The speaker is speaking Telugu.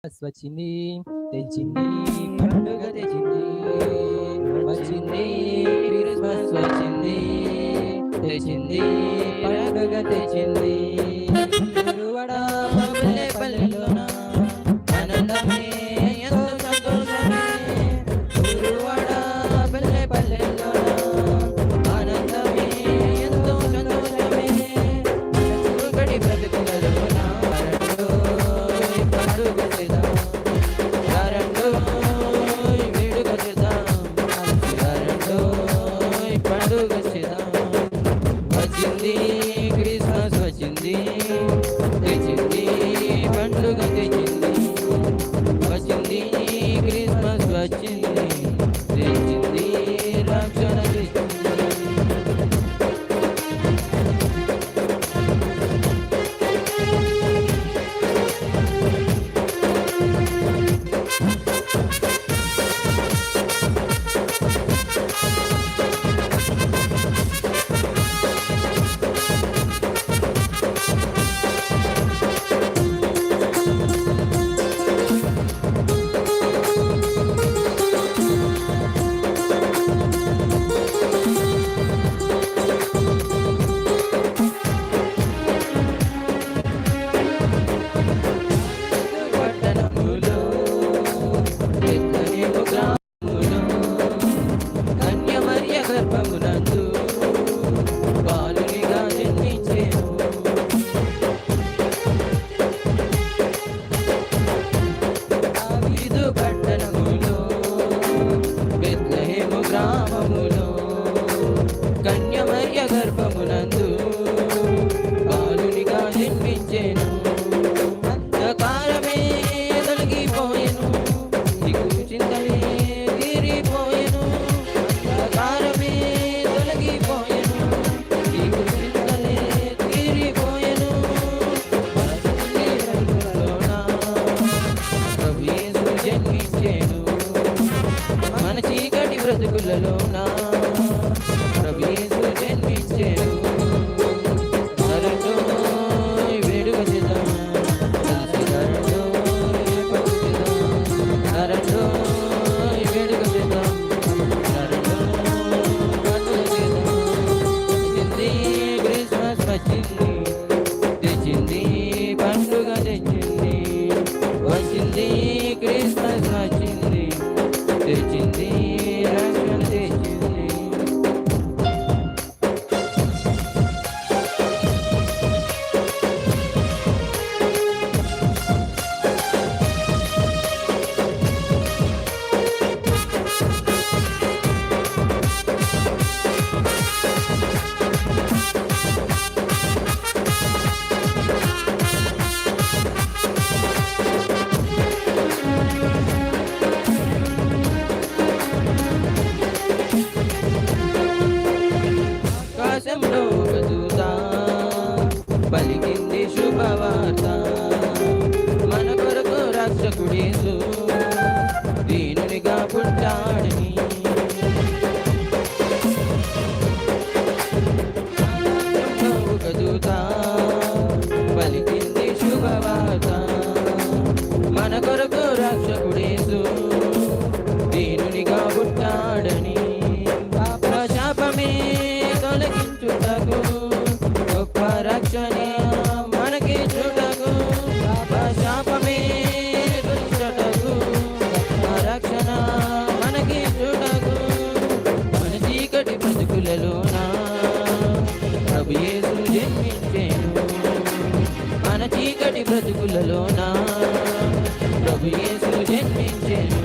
వచ్చింది తెచ్చింది పండుగ తెచ్చింది వచ్చింది క్రిస్మస్ వచ్చింది తెచ్చింది పండుగ తెచ్చింది గురువడా పల్లె పల్లెలోన ఆనందమే ఎంతో సంతోషమే గురువడా పల్లె పల్లెలోన ఆనందమే ఎంతో సంతోషమే ఒకటి బ్రతుకులలోన పండుగ చేద్దాం వేడుక చేద్దాం పండుగ చేద్దాం వచ్చింది క్రిస్మస్ వచ్చింది తెచ్చింది పండుగ తెచ్చింది వచ్చింది క్రిస్మస్ వచ్చింది తెచ్చింది రక్షణ తెచ్చింది పట్టణములో బెత్లెహేము గ్రామములో కన్యమర్య గర్భమునందు బాలునిగా జన్మించెను దావీదు పట్టణములో బెత్లెహేము గ్రామములో కన్యమర్య గర్భమునందు బాలునిగా జన్మించెను అంధకారమే తొలగిపోయెను దిక్కు చింతలే తీరిపోయెను అంధకారమే తొలగిపోయెను దిక్కు చింతలే తీరిపోయెను మనసుని రంగులలోన ప్రభు యేసు జన్మించెను మన చీకటి బ్రతుకులలోన ప్రభు యేసు జన్మించెను వేడుక చేద్దాం వేడుక చేద్దాం క్రిస్మస్ వచ్చింది తెచ్చింది పండుగ తెచ్చింది వచ్చింది క్రిస్మస్ వచ్చింది తెచ్చింది రక్షణ తెచ్చింది ఆకాశంలో ఒక దూత పలికింది శుభవార్త మన కొరకు రక్షకుడేసు దీనునిగా పుట్టాడని ఆకాశంలో ఒక దూత పలికింది శుభవార్త మన కొరకు రక్షకుడేసు దీనునిగా పుట్టాడని పాప శాపమే తొలగించుటకు గొప్ప రక్షణే మనకి చుటకు పాప శాపమే తొలగించుటకు గొప్ప రక్షణ మనకి చుటకు మన చీకటి బ్రతుకులలోన ప్రభు యేసు జన్మించెను మన చీకటి బ్రతుకులలోన ప్రభు యేసు జన్మించెను